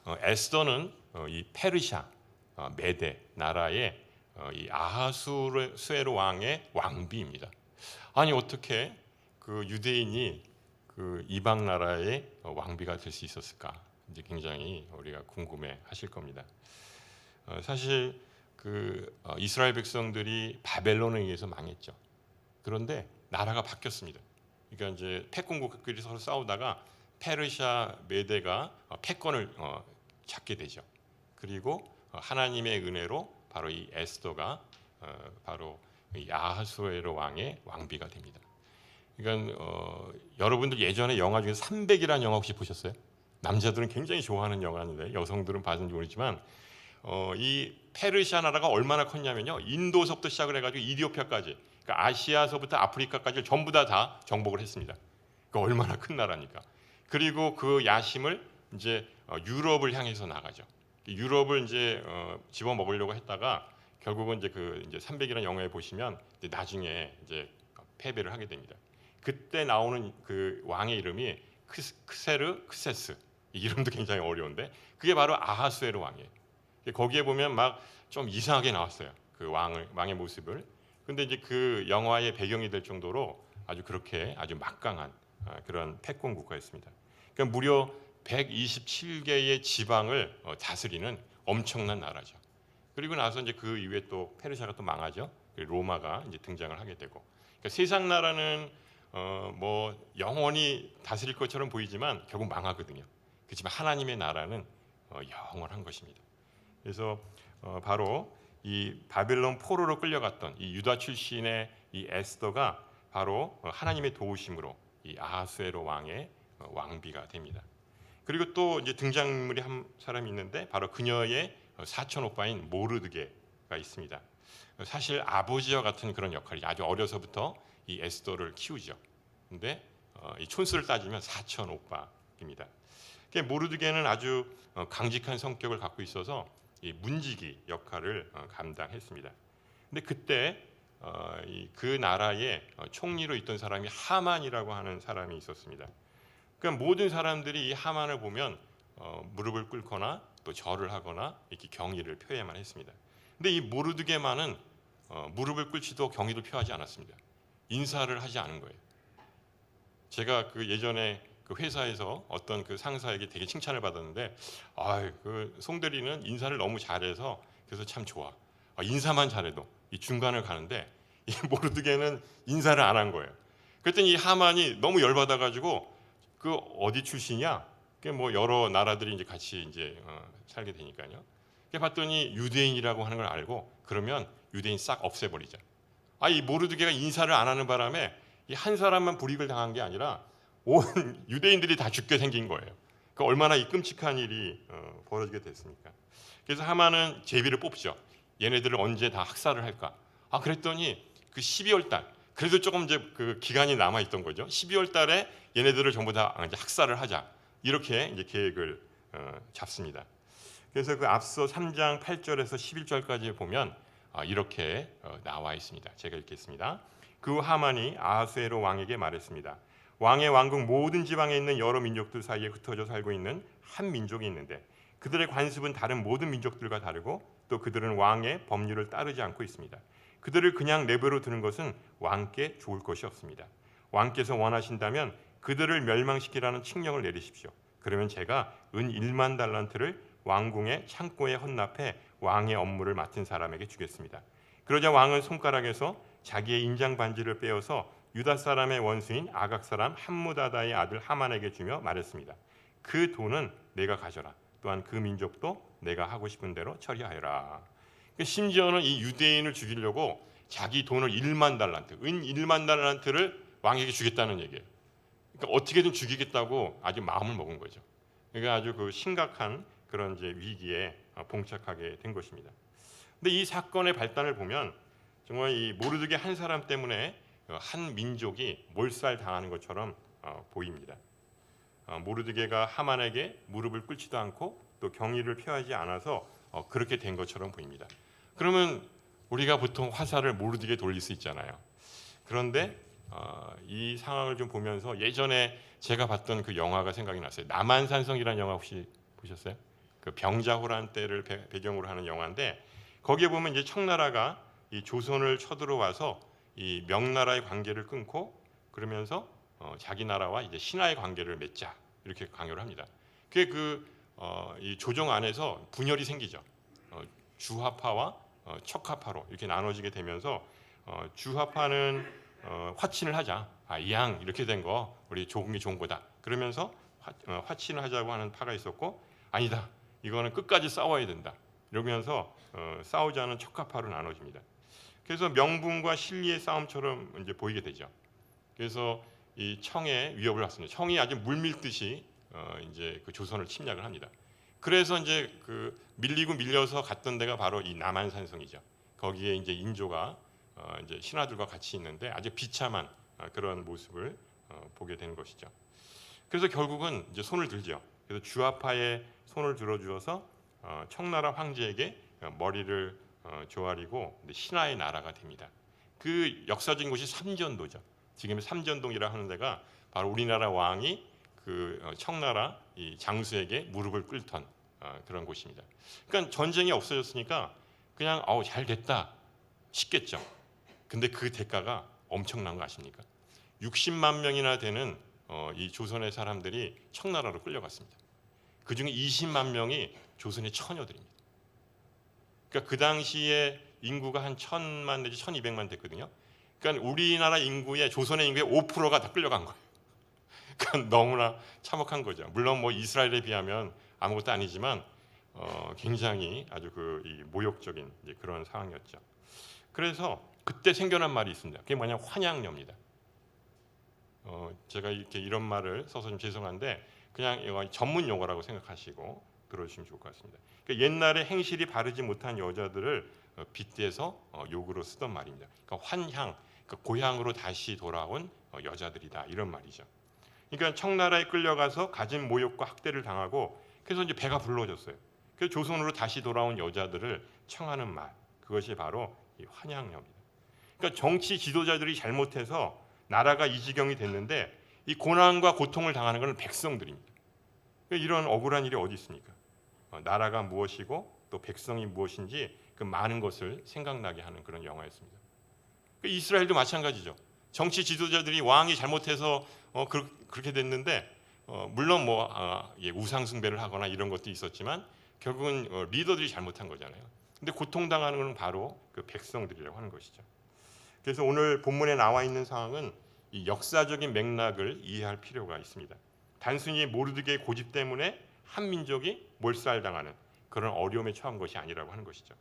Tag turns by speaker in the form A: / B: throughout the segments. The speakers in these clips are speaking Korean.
A: 에스더는 이 페르시아 메대 나라의 이 아하수에로 왕의 왕비입니다. 아니 어떻게 그 유대인이 그 이방 나라의 왕비가 될 수 있었을까? 이제 굉장히 우리가 궁금해하실 겁니다. 사실 그 이스라엘 백성들이 바벨론에 의해서 망했죠. 그런데 나라가 바뀌었습니다. 그러니까 이제 패권국끼리 서로 싸우다가 페르시아 메대가 패권을 잡게 되죠. 그리고 하나님의 은혜로 바로 이 에스더가 바로 이 아하수에로 왕의 왕비가 됩니다. 그러니까 여러분들 예전에 영화 중에 300이라는 영화 혹시 보셨어요? 남자들은 굉장히 좋아하는 영화인데 여성들은 봤는지 모르지만 이 페르시아 나라가 얼마나 컸냐면요. 인도서부터 시작을 해가지고 이디오피아까지, 그러니까 아시아서부터 아프리카까지 전부 다 정복을 했습니다. 그러니까 얼마나 큰 나라니까. 그리고 그 야심을 이제 유럽을 향해서 나가죠. 유럽을 이제 집어 먹으려고 했다가 결국은 이제 그 이제 300이라는 영화에 보시면 이제 나중에 이제 패배를 하게 됩니다. 그때 나오는 그 왕의 이름이 크세르 크세스. 이 이름도 굉장히 어려운데 그게 바로 아하수에로 왕이에요. 거기에 보면 막 좀 이상하게 나왔어요. 그 왕의 모습을. 근데 이제 그 영화의 배경이 될 정도로 아주 그렇게 아주 막강한 그런 패권 국가였습니다. 그러니까 무려 127개의 지방을 다스리는 엄청난 나라죠. 그리고 나서 이제 그 이후에 또 페르시아가 또 망하죠. 로마가 이제 등장을 하게 되고. 그러니까 세상 나라는 뭐 영원히 다스릴 것처럼 보이지만 결국 망하거든요. 그렇지만 하나님의 나라는 영원한 것입니다. 그래서 바로 이 바벨론 포로로 끌려갔던 이 유다 출신의 이 에스더가 바로 하나님의 도우심으로 이 아하수에로 왕의 왕비가 됩니다. 그리고 또 이제 등장인물이 한 사람이 있는데 바로 그녀의 사촌 오빠인 모르드게가 있습니다. 사실 아버지와 같은 그런 역할이 아주 어려서부터 이 에스더를 키우죠. 근데 이 촌수를 따지면 사촌 오빠입니다. 모르드게는 아주 강직한 성격을 갖고 있어서 이 문지기 역할을 감당했습니다. 근데 그때 그 나라의 총리로 있던 사람이 하만이라고 하는 사람이 있었습니다. 그러니까 모든 사람들이 이 하만을 보면 무릎을 꿇거나 또 절을 하거나 이렇게 경의를 표해야만 했습니다. 근데 이 모르드게만은 무릎을 꿇지도 경의도 표하지 않았습니다. 인사를 하지 않은 거예요. 제가 그 예전에 그 회사에서 어떤 그 상사에게 되게 칭찬을 받았는데, 그 송대리는 인사를 너무 잘해서 그래서 참 좋아. 인사만 잘해도 이 중간을 가는데 이 모르드게는 인사를 안 한 거예요. 그랬더니 이 하만이 너무 열받아가지고 그 어디 출신이야? 그게 뭐 여러 나라들이 이제 같이 이제 살게 되니까요. 그래 봤더니 유대인이라고 하는 걸 알고 그러면 유대인 싹 없애버리자. 이 모르드게가 인사를 안 하는 바람에 이 한 사람만 불이익을 당한 게 아니라 온 유대인들이 다 죽게 생긴 거예요. 그러니까 얼마나 이 끔찍한 일이 벌어지게 됐습니까? 그래서 하만은 제비를 뽑죠. 얘네들을 언제 다 학살을 할까? 그랬더니 그 12월 달, 그래도 조금 이제 그 기간이 남아 있던 거죠. 12월 달에 얘네들을 전부 다 이제 학살을 하자. 이렇게 이제 계획을 잡습니다. 그래서 그 앞서 3장 8절에서 11절까지 보면 이렇게 나와 있습니다. 제가 읽겠습니다. 그 하만이 아하수에로 왕에게 말했습니다. 왕의 왕국 모든 지방에 있는 여러 민족들 사이에 흩어져 살고 있는 한 민족이 있는데 그들의 관습은 다른 모든 민족들과 다르고 또 그들은 왕의 법률을 따르지 않고 있습니다. 그들을 그냥 내버려 두는 것은 왕께 좋을 것이 없습니다. 왕께서 원하신다면 그들을 멸망시키라는 칙령을 내리십시오. 그러면 제가 은 1만 달란트를 왕궁의 창고에 헌납해 왕의 업무를 맡은 사람에게 주겠습니다. 그러자 왕은 손가락에서 자기의 인장 반지를 빼어서 유다 사람의 원수인 아각 사람 함무다다의 아들 하만에게 주며 말했습니다. 그 돈은 내가 가져라. 또한 그 민족도 내가 하고 싶은 대로 처리하여라. 심지어는 이 유대인을 죽이려고 자기 돈을 1만 달란트, 은 1만 달란트를 왕에게 주겠다는 얘기예요. 그러니까 어떻게든 죽이겠다고 아주 마음을 먹은 거죠. 그러니까 아주 그 심각한 그런 이제 위기에 봉착하게 된 것입니다. 근데 이 사건의 발단을 보면 정말 이 모르드게 한 사람 때문에 한 민족이 몰살당하는 것처럼 보입니다. 모르드게가 하만에게 무릎을 꿇지도 않고 또 경의를 표하지 않아서 그렇게 된 것처럼 보입니다. 그러면 우리가 보통 화살을 모르드게 돌릴 수 있잖아요. 그런데 이 상황을 좀 보면서 예전에 제가 봤던 그 영화가 생각이 났어요. 남한산성이라는 영화 혹시 보셨어요? 그 병자호란 때를 배경으로 하는 영화인데 거기에 보면 이제 청나라가 이 조선을 쳐들어와서 이 명나라의 관계를 끊고 그러면서 자기 나라와 이제 신하의 관계를 맺자 이렇게 강요를 합니다. 그게 이 조정 안에서 분열이 생기죠. 주화파와 척화파로 이렇게 나눠지게 되면서 주화파는 화친을 하자. 이양 이렇게 된 거 우리 조국이 좋은 거다. 그러면서 화친을 하자고 하는 파가 있었고 아니다. 이거는 끝까지 싸워야 된다. 이러면서 싸우자는 척화파로 나눠집니다. 그래서 명분과 실리의 싸움처럼 이제 보이게 되죠. 그래서 이 청에 위협을 받습니다. 청이 아주 물밀듯이 이제 그 조선을 침략을 합니다. 그래서 이제 그 밀리고 밀려서 갔던 데가 바로 이 남한산성이죠. 거기에 이제 인조가 이제 신하들과 같이 있는데 아주 비참한 그런 모습을 보게 되는 것이죠. 그래서 결국은 이제 손을 들죠. 그래서 주화파에 손을 들어주어서 청나라 황제에게 머리를 조아리고 신하의 나라가 됩니다. 그 역사적인 곳이 삼전도죠. 지금의 삼전동이라 하는 데가 바로 우리나라 왕이 그 청나라 이 장수에게 무릎을 꿇던 그런 곳입니다. 그러니까 전쟁이 없어졌으니까 그냥 잘 됐다 싶겠죠. 근데 그 대가가 엄청난 거 아십니까? 60만 명이나 되는 이 조선의 사람들이 청나라로 끌려갔습니다. 그 중에 20만 명이 조선의 처녀들입니다. 그러니까 그 당시에 인구가 한 1000만 내지 1200만 됐거든요. 그러니까 우리나라 인구의 조선의 인구의 5%가 다 끌려간 거예요. 그러니까 너무나 참혹한 거죠. 물론 뭐 이스라엘에 비하면 아무것도 아니지만 굉장히 아주 이 모욕적인 그런 상황이었죠. 그래서 그때 생겨난 말이 있습니다. 그게 뭐냐 환양녀입니다. 제가 이렇게 이런 말을 써서 좀 죄송한데 그냥 전문 용어라고 생각하시고 들어주시면 좋을 것 같습니다. 그러니까 옛날에 행실이 바르지 못한 여자들을 빗대서 욕으로 쓰던 말입니다. 그러니까 환향, 그러니까 고향으로 다시 돌아온 여자들이다 이런 말이죠. 그러니까 청나라에 끌려가서 가진 모욕과 학대를 당하고 그래서 이제 배가 불러졌어요. 그래서 조선으로 다시 돌아온 여자들을 청하는 말, 그것이 바로 이 환양녀입니다. 그러니까 정치 지도자들이 잘못해서 나라가 이 지경이 됐는데 이 고난과 고통을 당하는 것은 백성들입니다. 그러니까 이런 억울한 일이 어디 있습니까? 나라가 무엇이고 또 백성이 무엇인지 그 많은 것을 생각나게 하는 그런 영화였습니다. 그러니까 이스라엘도 마찬가지죠. 정치 지도자들이 왕이 잘못해서 그렇게 됐는데 물론 우상 숭배를 하거나 이런 것도 있었지만 결국은 리더들이 잘못한 거잖아요. 근데 고통당하는 것은 바로 그 백성들이라고 하는 것이죠. 그래서 오늘 본문에 나와 있는 상황은 이 역사적인 맥락을 이해할 필요가 있습니다. 단순히 모르드게의 고집 때문에 한 민족이 몰살당하는 그런 어려움에 처한 것이 아니라고 하는 것이죠.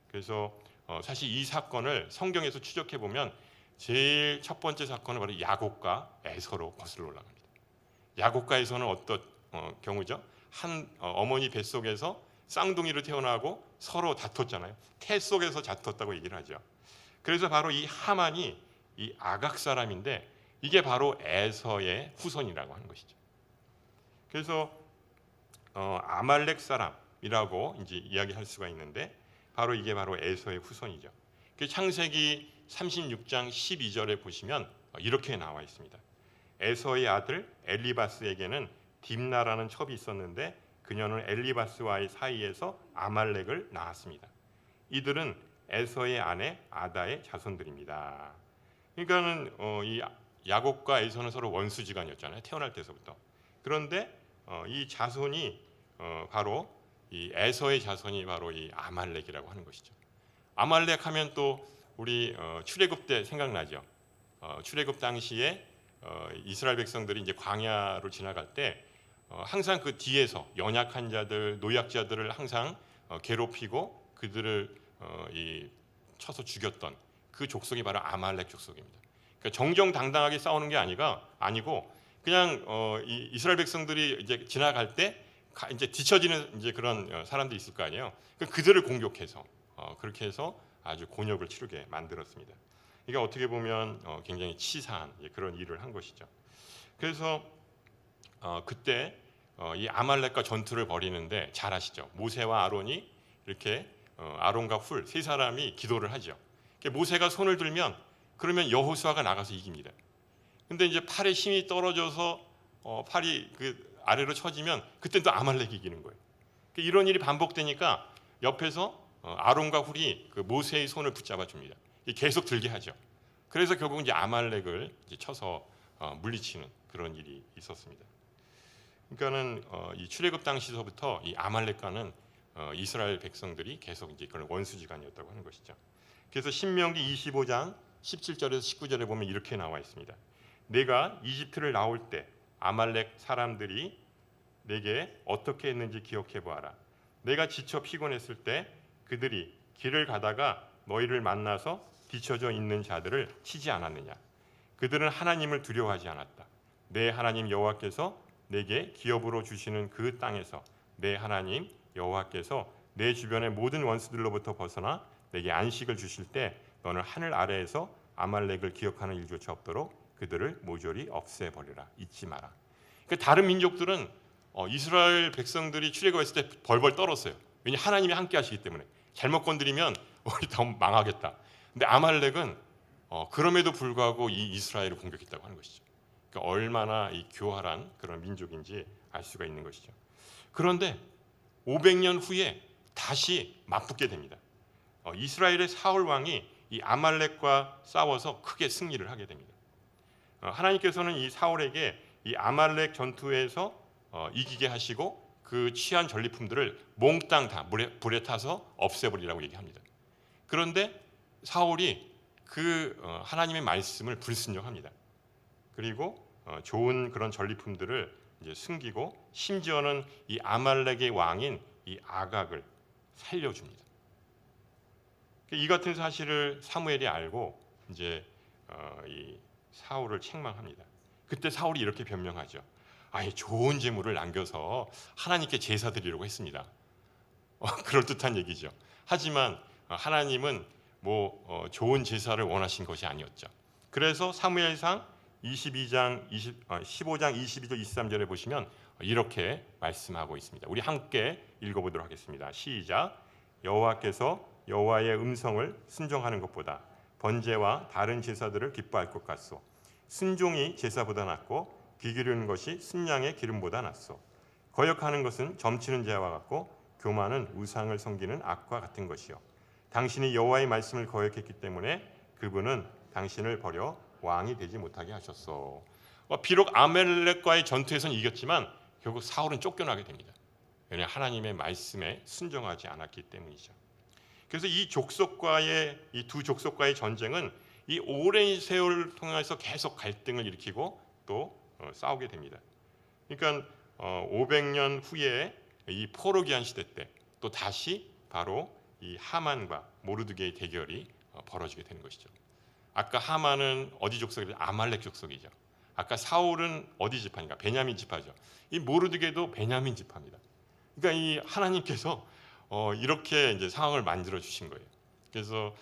A: 그래서 사실 이 사건을 성경에서 추적해 보면 제일 첫 번째 사건은 바로 야곱과 에서로 거슬러 올라갑니다. 야곱과 에서는 어떤 경우죠? 한 어머니 뱃속에서 쌍둥이로 태어나고 서로 다퉜잖아요. 태 속에서 다퉜다고 얘기를 하죠. 그래서 바로 이 하만이 이 아각 사람인데 이게 바로 에서의 후손이라고 하는 것이죠. 그래서 아말렉 사람이라고 이제 이야기할 수가 있는데 바로 이게 바로 에서의 후손이죠. 그 창세기 36장 12절에 보시면 이렇게 나와 있습니다. 에서의 아들 엘리바스에게는 딥나라는 첩이 있었는데 그녀는 엘리바스와의 사이에서 아말렉을 낳았습니다. 이들은 에서의 아내 아다의 자손들입니다. 그러니까는 이 야곱과 에서는 서로 원수지간이었잖아요. 태어날 때서부터. 그런데 이 자손이 바로 이 에서의 자손이 바로 이 아말렉이라고 하는 것이죠. 아말렉 하면 또 우리 출애굽 때 생각나죠. 출애굽 당시에 이스라엘 백성들이 이제 광야로 지나갈 때 항상 그 뒤에서 연약한 자들, 노약자들을 항상 괴롭히고 그들을 쳐서 죽였던 그 족속이 바로 아말렉 족속입니다. 그러니까 정정당당하게 싸우는 게 아니고 그냥 이 이스라엘 백성들이 이제 지나갈 때 이제 뒤처지는 이제 그런 사람들이 있을 거 아니에요. 그러니까 그들을 공격해서 그렇게 해서 아주 곤욕을 치르게 만들었습니다. 이게 어떻게 보면 굉장히 치사한 그런 일을 한 것이죠. 그래서 그때 이 아말렉과 전투를 벌이는데 잘 아시죠? 모세와 아론이 이렇게 아론과 훌 세 사람이 기도를 하죠. 모세가 손을 들면 그러면 여호수아가 나가서 이깁니다. 근데 이제 팔에 힘이 떨어져서 팔이 그 아래로 처지면 그때 또 아말렉이 이기는 거예요. 이런 일이 반복되니까 옆에서 아론과 훌이 그 모세의 손을 붙잡아 줍니다. 계속 들게 하죠. 그래서 결국 이제 아말렉을 이제 쳐서 물리치는 그런 일이 있었습니다. 그러니까는 이 출애굽 당시서부터 이 아말렉과는 이스라엘 백성들이 계속 이제 그런 원수지간이었다고 하는 것이죠. 그래서 신명기 25장 17절에서 19절에 보면 이렇게 나와 있습니다. 내가 이집트를 나올 때 아말렉 사람들이 내게 어떻게 했는지 기억해 보아라. 내가 지쳐 피곤했을 때 그들이 길을 가다가 너희를 만나서 뒤처져 있는 자들을 치지 않았느냐. 그들은 하나님을 두려워하지 않았다. 내 하나님 여호와께서 내게 기업으로 주시는 그 땅에서 내 하나님 여호와께서 내 주변의 모든 원수들로부터 벗어나 내게 안식을 주실 때 너는 하늘 아래에서 아말렉을 기억하는 일조차 없도록 그들을 모조리 없애버리라. 잊지 마라. 그러니까 다른 민족들은 이스라엘 백성들이 출애굽했을 때 벌벌 떨었어요. 왜냐 하나님이 함께 하시기 때문에. 잘못 건드리면 우리 다 망하겠다. 근데 아말렉은 그럼에도 불구하고 이 이스라엘을 공격했다고 하는 것이죠. 그러니까 얼마나 이 교활한 그런 민족인지 알 수가 있는 것이죠. 그런데 500년 후에 다시 맞붙게 됩니다. 이스라엘의 사울 왕이 이 아말렉과 싸워서 크게 승리를 하게 됩니다. 하나님께서는 이 사울에게 이 아말렉 전투에서 이기게 하시고 그 취한 전리품들을 몽땅 다 불에 타서 없애버리라고 얘기합니다. 그런데 사울이 그 하나님의 말씀을 불순종합니다. 그리고 좋은 그런 전리품들을 이제 숨기고 심지어는 이 아말렉의 왕인 이 아각을 살려줍니다. 이 같은 사실을 사무엘이 알고 이제 이 사울을 책망합니다. 그때 사울이 이렇게 변명하죠. 아예 좋은 재물을 남겨서 하나님께 제사 드리려고 했습니다. 그럴듯한 얘기죠. 하지만 하나님은 좋은 제사를 원하신 것이 아니었죠. 그래서 사무엘상 15장 22절 23절에 보시면 이렇게 말씀하고 있습니다. 우리 함께 읽어보도록 하겠습니다. 시작. 여호와께서 여호와의 음성을 순종하는 것보다 번제와 다른 제사들을 기뻐할 것 같소. 순종이 제사보다 낫고 귀 기르는 것이 순양의 기름보다 낫소. 거역하는 것은 점치는 죄와 같고 교만은 우상을 섬기는 악과 같은 것이요. 당신이 여호와의 말씀을 거역했기 때문에 그분은 당신을 버려 왕이 되지 못하게 하셨소. 비록 아말렉과의 전투에서는 이겼지만 결국 사울은 쫓겨나게 됩니다. 왜냐하면 하나님의 말씀에 순종하지 않았기 때문이죠. 그래서 이 두 족속과의 전쟁은 이 오랜 세월을 통해서 계속 갈등을 일으키고 또 싸우게 됩니다. 그러니까 500년 후에 이 포로기한 시대 때 또 다시 바로 이 하만과 모르드게의 대결이 벌어지게 되는 것이죠. 아까 하만은 어디 족속이죠? 아말렉 족속이죠. 아까 사울은 어디 지파인가? 베냐민 지파죠. 이 모르드게도 베냐민 지파입니다. 그러니까 이 하나님께서 이렇게 이제 상황을 만들어 주신 거예요. 그래서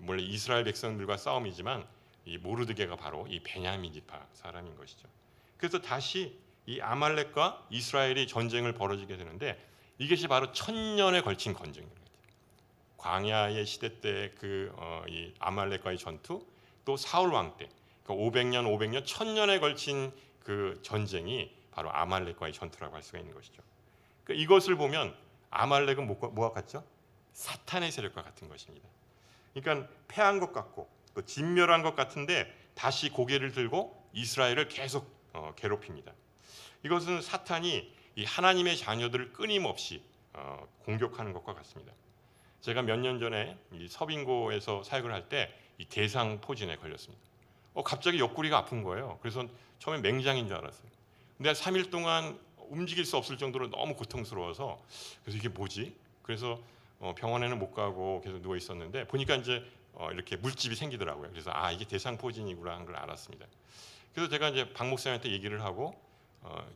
A: 원래 이스라엘 백성들과 싸움이지만 이 모르드게가 바로 이 베냐민 지파 사람인 것이죠. 그래서 다시 이 아말렉과 이스라엘이 전쟁을 벌어지게 되는데 이것이 바로 1000년에 걸친 전쟁입니다. 광야의 시대 때 이 아말렉과의 전투, 또 사울 왕 때, 그러니까 500년, 1000년에 걸친 그 전쟁이 바로 아말렉과의 전투라고 할 수가 있는 것이죠. 그러니까 이것을 보면 아말렉은 뭐와 같죠? 사탄의 세력과 같은 것입니다. 그러니까 패한 것 같고 또 진멸한 것 같은데 다시 고개를 들고 이스라엘을 계속 괴롭힙니다. 이것은 사탄이 이 하나님의 자녀들을 끊임없이 공격하는 것과 같습니다. 제가 몇 년 전에 이 서빙고에서 사역을 할 때 이 대상포진에 걸렸습니다. 갑자기 옆구리가 아픈 거예요. 그래서 처음에 맹장인 줄 알았어요. 근데 3일 동안 움직일 수 없을 정도로 너무 고통스러워서 그래서 이게 뭐지? 그래서 병원에는 못 가고 계속 누워 있었는데 보니까 이제 이렇게 물집이 생기더라고요. 그래서 이게 대상포진이구나 하는 걸 알았습니다. 그래서 제가 이제 박 목사님한테 얘기를 하고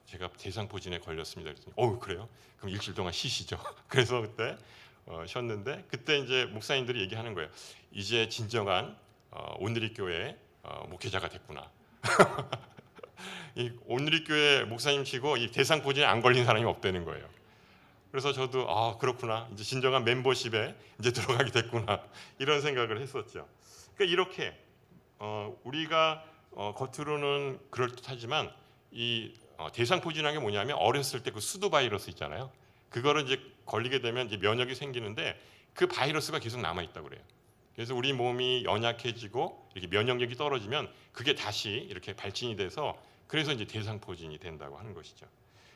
A: 제가 대상포진에 걸렸습니다. 그랬더니 그래요? 그럼 일주일 동안 쉬시죠. 그래서 그때 쉬었는데 그때 이제 목사님들이 얘기하는 거예요. 이제 진정한 온누리교회 목회자가 됐구나. 이 온누리교회 목사님 치고 이 대상포진에 안 걸린 사람이 없다는 거예요. 그래서 저도 그렇구나. 이제 진정한 멤버십에 이제 들어가게 됐구나. 이런 생각을 했었죠. 그러니까 이렇게 우리가 겉으로는 그럴듯하지만 이 대상포진한 게 뭐냐면 어렸을 때 그 수두 바이러스 있잖아요. 그거를 이제 걸리게 되면 이제 면역이 생기는데 그 바이러스가 계속 남아 있다고 그래요. 그래서 우리 몸이 연약해지고 이렇게 면역력이 떨어지면 그게 다시 이렇게 발진이 돼서 그래서 이제 대상포진이 된다고 하는 것이죠.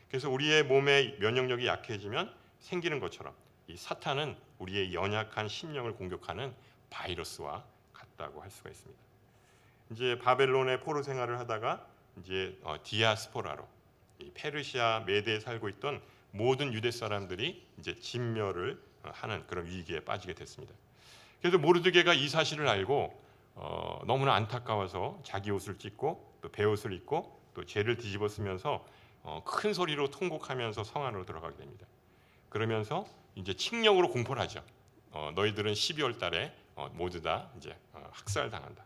A: 그래서 우리의 몸의 면역력이 약해지면 생기는 것처럼 이 사탄은 우리의 연약한 심령을 공격하는 바이러스와 같다고 할 수가 있습니다. 이제 바벨론의 포로 생활을 하다가 이제 디아스포라로 이 페르시아 메대에 살고 있던 모든 유대 사람들이 이제 진멸을 하는 그런 위기에 빠지게 됐습니다. 그래서 모르드게가 이 사실을 알고 너무나 안타까워서 자기 옷을 찢고 또 베옷을 입고 또 죄를 뒤집어 쓰면서 큰 소리로 통곡하면서 성 안으로 들어가게 됩니다. 그러면서 이제 칙령으로 공포를 하죠. 너희들은 12월 달에 모두 다 이제 학살당한다.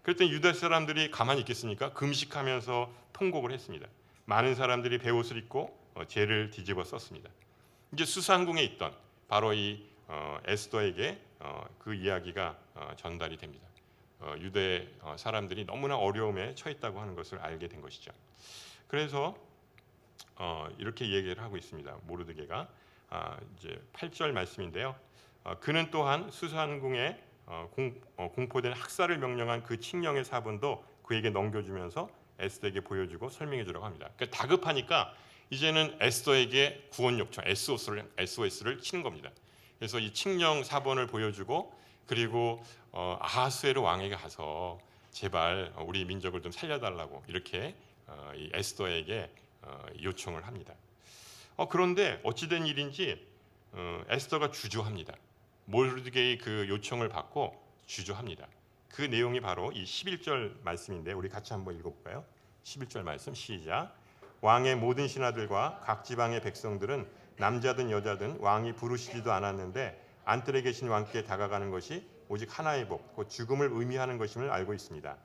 A: 그랬더니 유다 사람들이 가만히 있겠습니까? 금식하면서 통곡을 했습니다. 많은 사람들이 베옷을 입고 죄를 뒤집어 썼습니다. 이제 수상궁에 있던 바로 이 에스더에게 그 이야기가 전달이 됩니다. 유대 사람들이 너무나 어려움에 처했다고 하는 것을 알게 된 것이죠. 그래서 이렇게 얘기를 하고 있습니다. 모르드게가 이제 8절 말씀인데요. 그는 또한 수산궁에 공포된 학살을 명령한 그 칙령의 사본도 그에게 넘겨주면서 에스더에게 보여주고 설명해 주라고 합니다. 그러니까 다급하니까 이제는 에스더에게 구원 요청 SOS를 치는 겁니다. 그래서 이 칙령 사본을 보여주고 그리고 아하스웨로 왕에게 가서 제발 우리 민족을 좀 살려달라고 이렇게 이 에스더에게 요청을 합니다. 그런데 어찌된 일인지 에스더가 주저합니다. 모르드게의 그 요청을 받고 주저합니다. 그 내용이 바로 이 11절 말씀인데 우리 같이 한번 읽어볼까요? 11절 말씀 시작. 왕의 모든 신하들과 각 지방의 백성들은 남자든 여자든 왕이 부르시지도 않았는데 안뜰에 계신 왕께 다가가는 것이 오직 하나의 복, 곧 죽음을 의미하는 것임을 알고 있습니다.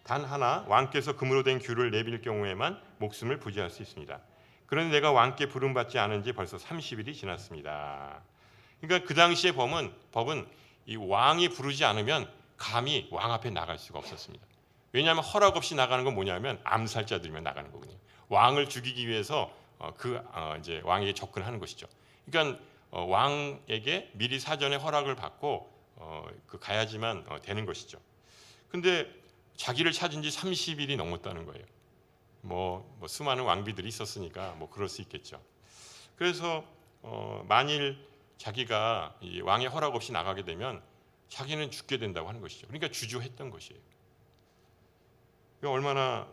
A: 단 하나 왕께서 금으로 된 규를 내빌 경우에만 목숨을 부지할 수 있습니다. 그런데 내가 왕께 부름받지 않은 지 벌써 30일이 지났습니다. 그러니까 그 당시의 법은 이 왕이 부르지 않으면 감히 왕 앞에 나갈 수가 없었습니다. 왜냐하면 허락 없이 나가는 건 뭐냐면 암살자들이면 나가는 거거든요. 왕을 죽이기 위해서 이제 왕에게 접근하는 것이죠. 그러니까 왕에게 미리 사전에 허락을 받고 가야지만 되는 것이죠. 근데 자기를 찾은 지 30일이 넘었다는 거예요. 뭐 수많은 왕비들이 있었으니까 뭐 그럴 수 있겠죠. 그래서 만일 자기가 이 왕의 허락 없이 나가게 되면 자기는 죽게 된다고 하는 것이죠. 그러니까 주저했던 것이에요. 얼마나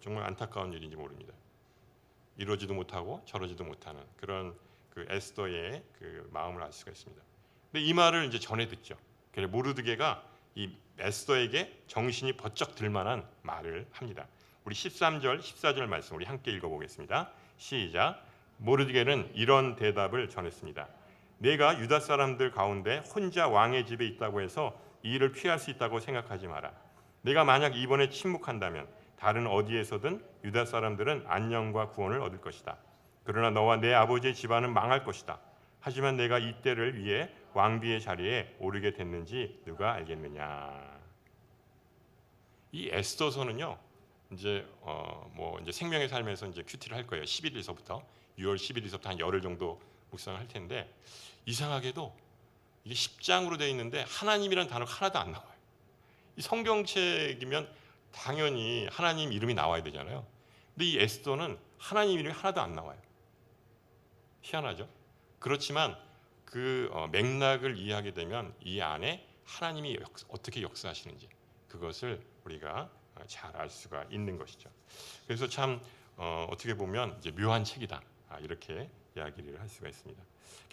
A: 정말 안타까운 일인지 모릅니다. 이러지도 못하고 저러지도 못하는 그런 그 에스더의 그 마음을 알 수가 있습니다. 근데 이 말을 이제 전해 듣죠. 그래서 모르드게가 이 에스더에게 정신이 번쩍 들만한 말을 합니다. 우리 13절, 14절 말씀 우리 함께 읽어보겠습니다. 시작. 모르드게는 이런 대답을 전했습니다. 내가 유다 사람들 가운데 혼자 왕의 집에 있다고 해서 이 일을 피할 수 있다고 생각하지 마라. 내가 만약 이번에 침묵한다면 다른 어디에서든 유다 사람들은 안녕과 구원을 얻을 것이다. 그러나 너와 내 아버지의 집안은 망할 것이다. 하지만 내가 이때를 위해 왕비의 자리에 오르게 됐는지 누가 알겠느냐. 이 에스더서는요. 이제 이제 생명의 삶에서 이제 큐티를 할 거예요. 11일서부터 6월 11일서부터 한 열흘 정도 묵상을 할 텐데 이상하게도 이게 10장으로 되어 있는데 하나님이라는 단어가 하나도 안 나와요. 이 성경책이면 당연히 하나님 이름이 나와야 되잖아요. 근데 이 에스더는 하나님 이름이 하나도 안 나와요. 희한하죠? 그렇지만 그 맥락을 이해하게 되면 이 안에 하나님이 어떻게 역사하시는지 그것을 우리가 잘 알 수가 있는 것이죠. 그래서 참 어떻게 보면 이제 묘한 책이다 이렇게 이야기를 할 수가 있습니다.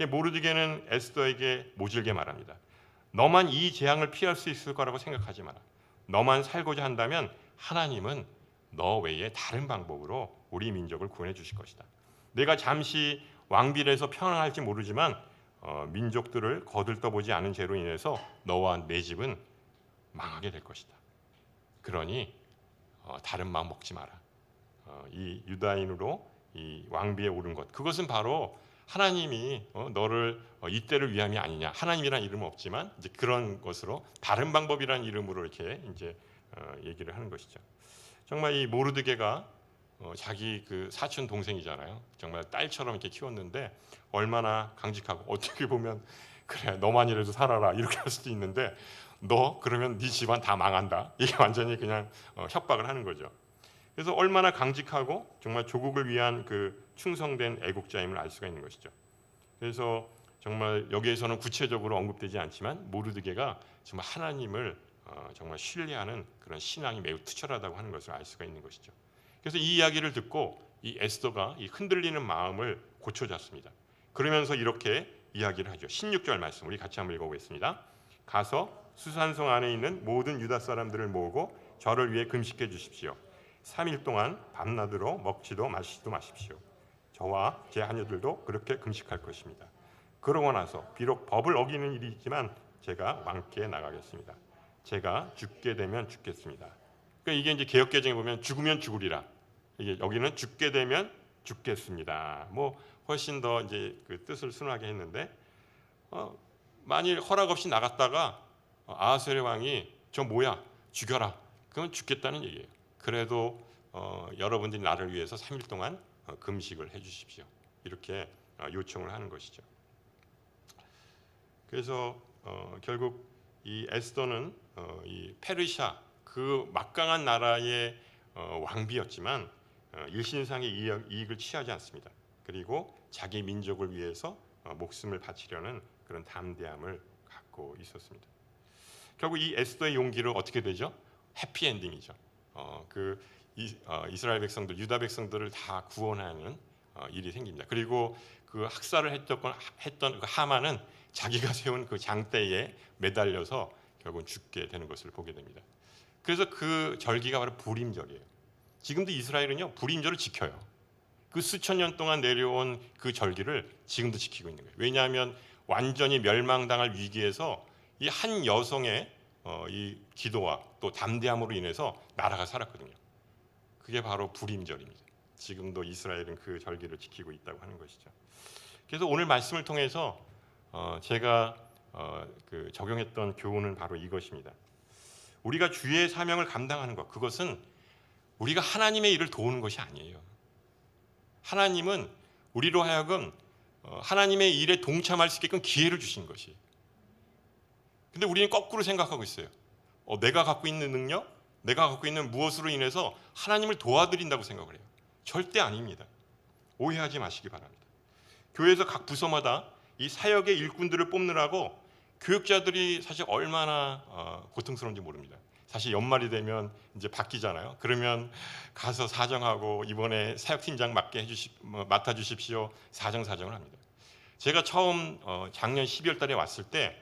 A: 모르드게는 에스더에게 모질게 말합니다. 너만 이 재앙을 피할 수 있을 거라고 생각하지 마라. 너만 살고자 한다면 하나님은 너 외에 다른 방법으로 우리 민족을 구원해 주실 것이다. 내가 잠시 왕비에서 평안할지 모르지만 민족들을 거들떠보지 않은 죄로 인해서 너와 내 집은 망하게 될 것이다. 그러니 다른 마음 먹지 마라. 이 유다인으로 이 왕비에 오른 것 그것은 바로 하나님이 너를 이때를 위함이 아니냐. 하나님이란 이름은 없지만 이제 그런 것으로 다른 방법이라는 이름으로 이렇게 이제 얘기를 하는 것이죠. 정말 이 모르드게가 자기 그 사촌 동생이잖아요. 정말 딸처럼 이렇게 키웠는데 얼마나 강직하고, 어떻게 보면 그래 너만이라도 살아라 이렇게 할 수도 있는데, 너 그러면 네 집안 다 망한다, 이게 완전히 그냥 협박을 하는 거죠. 그래서 얼마나 강직하고 정말 조국을 위한 그 충성된 애국자임을 알 수가 있는 것이죠. 그래서 정말 여기에서는 구체적으로 언급되지 않지만 모르드게가 정말 하나님을 정말 신뢰하는 그런 신앙이 매우 투철하다고 하는 것을 알 수가 있는 것이죠. 그래서 이 이야기를 듣고 이 에스더가 이 흔들리는 마음을 고쳐잡습니다. 그러면서 이렇게 이야기를 하죠. 16절 말씀 우리 같이 한번 읽어보겠습니다. 가서 수산성 안에 있는 모든 유다 사람들을 모으고 저를 위해 금식해 주십시오. 3일 동안 밤낮으로 먹지도 마시지도 마십시오. 저와 제 하녀들도 그렇게 금식할 것입니다. 그러고 나서 비록 법을 어기는 일이 있지만 제가 왕께 나가겠습니다. 제가 죽게 되면 죽겠습니다. 그러니까 이게 이제 개역개정에 보면 죽으면 죽으리라. 이게 여기는 죽게 되면 죽겠습니다. 뭐 훨씬 더 이제 그 뜻을 순하게 했는데, 만일 허락 없이 나갔다가 아하스웨로 왕이 저 뭐야 죽여라, 그러면 죽겠다는 얘기예요. 그래도 여러분들이 나를 위해서 3일 동안 금식을 해주십시오. 이렇게 요청을 하는 것이죠. 그래서 결국 이 에스더는 이 페르시아 그 막강한 나라의 왕비였지만 일신상의 이익을 취하지 않습니다. 그리고 자기 민족을 위해서 목숨을 바치려는 그런 담대함을 갖고 있었습니다. 결국 이 에스더의 용기를 어떻게 되죠? 해피엔딩이죠. 이스라엘 백성들, 유다 백성들을 다 구원하는 일이 생깁니다. 그리고 그 학살을 했던 그 하만은 자기가 세운 그 장대에 매달려서 결국 죽게 되는 것을 보게 됩니다. 그래서 그 절기가 바로 불임절이에요. 지금도 이스라엘은요 불임절을 지켜요. 그 수천 년 동안 내려온 그 절기를 지금도 지키고 있는 거예요. 왜냐하면 완전히 멸망당할 위기에서 이 한 여성의 이 기도와 또 담대함으로 인해서 나라가 살았거든요. 그게 바로 불임절입니다. 지금도 이스라엘은 그 절기를 지키고 있다고 하는 것이죠. 그래서 오늘 말씀을 통해서 제가 그 적용했던 교훈은 바로 이것입니다. 우리가 주의 사명을 감당하는 것, 그것은 우리가 하나님의 일을 도우는 것이 아니에요. 하나님은 우리로 하여금 하나님의 일에 동참할 수 있게끔 기회를 주신 것이. 근데 우리는 거꾸로 생각하고 있어요. 내가 갖고 있는 능력, 내가 갖고 있는 무엇으로 인해서 하나님을 도와드린다고 생각을 해요. 절대 아닙니다. 오해하지 마시기 바랍니다. 교회에서 각 부서마다 이 사역의 일꾼들을 뽑느라고 교육자들이 사실 얼마나 고통스러운지 모릅니다. 사실 연말이 되면 이제 바뀌잖아요. 그러면 가서 사정하고 이번에 사역팀장 맡아주십시오. 사정을 합니다. 제가 처음 작년 12월 달에 왔을 때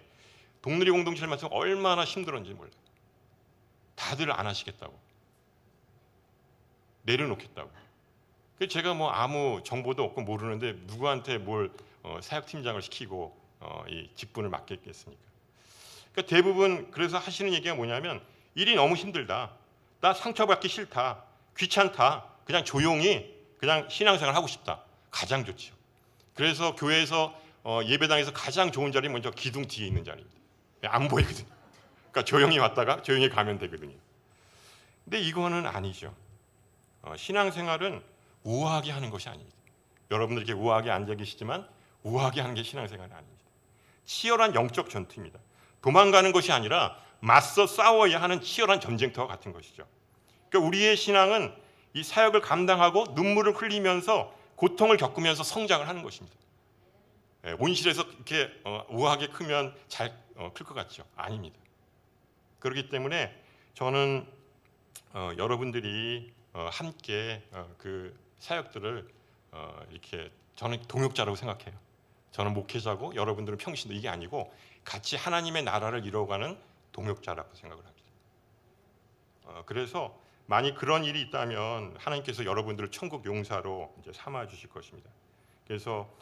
A: 동누리 공동체를 맡으면 얼마나 힘들었는지 몰라요. 다들 안 하시겠다고, 내려놓겠다고. 그래서 제가 뭐 아무 정보도 없고 모르는데 누구한테 뭘 사역팀장을 시키고 이 직분을 맡겠습니까? 그러니까 대부분 그래서 하시는 얘기가 뭐냐면, 일이 너무 힘들다, 나 상처받기 싫다, 귀찮다, 그냥 조용히 그냥 신앙생활 하고 싶다. 가장 좋죠. 그래서 교회에서 예배당에서 가장 좋은 자리 먼저 기둥 뒤에 있는 자리입니다. 안 보이거든요. 그러니까 조용히 왔다가 조용히 가면 되거든요. 근데 이거는 아니죠. 신앙생활은 우아하게 하는 것이 아닙니다. 여러분들 이렇게 우아하게 앉아 계시지만 우아하게 하는 게 신앙생활이 아닙니다. 치열한 영적 전투입니다. 도망가는 것이 아니라 맞서 싸워야 하는 치열한 전쟁터와 같은 것이죠. 그러니까 우리의 신앙은 이 사역을 감당하고 눈물을 흘리면서 고통을 겪으면서 성장을 하는 것입니다. 온실에서 이렇게 우아하게 크면 잘 클 것 같죠? 아닙니다. 그렇기 때문에 저는 여러분들이 함께 그 사역들을 이렇게, 저는 동역자라고 생각해요. 저는 목회자고 여러분들은 평신도, 이게 아니고 같이 하나님의 나라를 이루어가는 동역자라고 생각을 합니다. 그래서 만약 그런 일이 있다면 하나님께서 여러분들을 천국 용사로 이제 삼아 주실 것입니다. 그래서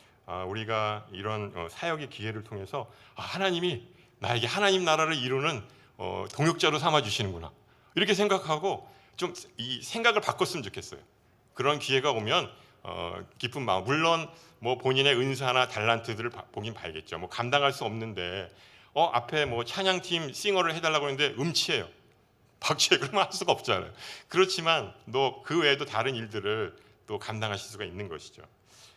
A: 우리가 이런 사역의 기회를 통해서 하나님이 나에게 하나님 나라를 이루는 동역자로 삼아 주시는구나, 이렇게 생각하고 좀 이 생각을 바꿨으면 좋겠어요. 그런 기회가 오면 기쁜 마음, 물론 뭐 본인의 은사나 달란트들을 보긴 봐야겠죠. 뭐 감당할 수 없는데 앞에 뭐 찬양팀 싱어를 해달라고 했는데 음치예요. 박쥐에 그러면 할 수가 없잖아요. 그렇지만 너 그 외에도 다른 일들을 또 감당하실 수가 있는 것이죠.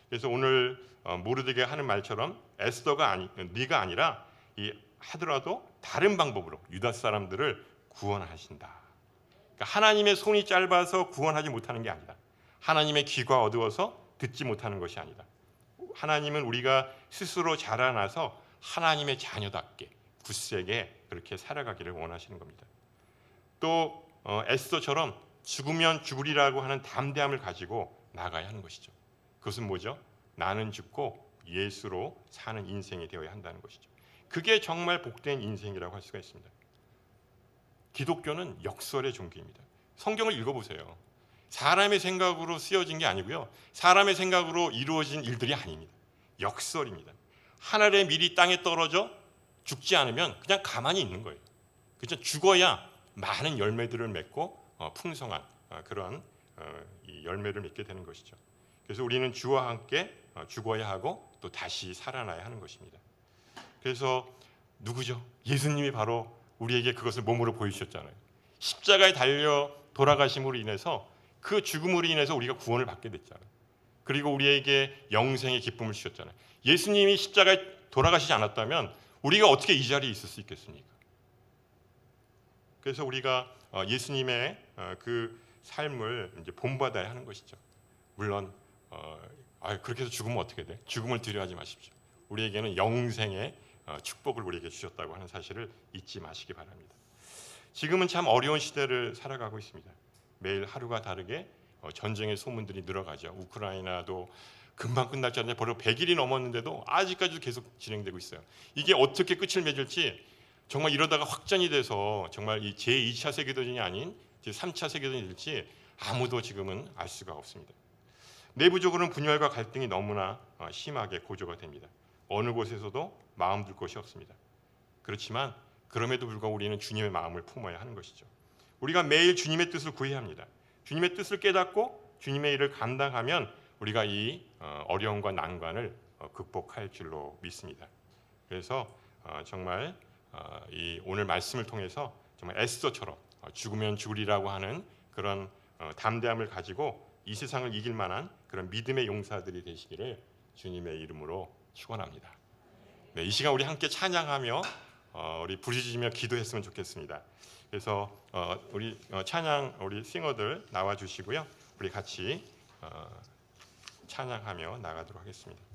A: 그래서 오늘 모르드게 하는 말처럼 네가 아니라 이 하더라도 다른 방법으로 유다 사람들을 구원하신다. 그러니까 하나님의 손이 짧아서 구원하지 못하는 게 아니다. 하나님의 귀가 어두워서 듣지 못하는 것이 아니다. 하나님은 우리가 스스로 자라나서 하나님의 자녀답게 굳세게 그렇게 살아가기를 원하시는 겁니다. 또 에스더처럼 죽으면 죽으리라고 하는 담대함을 가지고 나가야 하는 것이죠. 그것은 뭐죠? 나는 죽고 예수로 사는 인생이 되어야 한다는 것이죠. 그게 정말 복된 인생이라고 할 수가 있습니다. 기독교는 역설의 종교입니다. 성경을 읽어보세요. 사람의 생각으로 쓰여진 게 아니고요. 사람의 생각으로 이루어진 일들이 아닙니다. 역설입니다. 하늘의 밀이 땅에 떨어져 죽지 않으면 그냥 가만히 있는 거예요. 그죠? 죽어야 많은 열매들을 맺고 풍성한 그런 이 열매를 맺게 되는 것이죠. 그래서 우리는 주와 함께 죽어야 하고 또 다시 살아나야 하는 것입니다. 그래서 누구죠? 예수님이 바로 우리에게 그것을 몸으로 보여주셨잖아요. 십자가에 달려 돌아가심으로 인해서 그 죽음으로 인해서 우리가 구원을 받게 됐잖아요. 그리고 우리에게 영생의 기쁨을 주셨잖아요. 예수님이 십자가에 돌아가시지 않았다면 우리가 어떻게 이 자리에 있을 수 있겠습니까? 그래서 우리가 예수님의 그 삶을 이제 본받아야 하는 것이죠. 물론 그렇게 해서 죽으면 어떻게 돼? 죽음을 두려워하지 마십시오. 우리에게는 영생의 축복을 우리에게 주셨다고 하는 사실을 잊지 마시기 바랍니다. 지금은 참 어려운 시대를 살아가고 있습니다. 매일 하루가 다르게 전쟁의 소문들이 늘어가죠. 우크라이나도 금방 끝날 줄 알았는데 벌써 100일이 넘었는데도 아직까지도 계속 진행되고 있어요. 이게 어떻게 끝을 맺을지 정말 이러다가 확전이 돼서 정말 이 제2차 세계대전이 아닌 제3차 세계대전이 될지 아무도 지금은 알 수가 없습니다. 내부적으로는 분열과 갈등이 너무나 심하게 고조가 됩니다. 어느 곳에서도 마음 둘 곳이 없습니다. 그렇지만 그럼에도 불구하고 우리는 주님의 마음을 품어야 하는 것이죠. 우리가 매일 주님의 뜻을 구해야 합니다. 주님의 뜻을 깨닫고 주님의 일을 감당하면 우리가 이 어려움과 난관을 극복할 줄로 믿습니다. 그래서 정말 이 오늘 말씀을 통해서 정말 에스더처럼 죽으면 죽으리라고 하는 그런 담대함을 가지고 이 세상을 이길 만한 그런 믿음의 용사들이 되시기를 주님의 이름으로 축원합니다. 네, 이 시간 우리 함께 찬양하며 우리 부르짖으며 기도했으면 좋겠습니다. 그래서 우리 찬양 우리 싱어들 나와 주시고요. 우리 같이 찬양하며 나가도록 하겠습니다.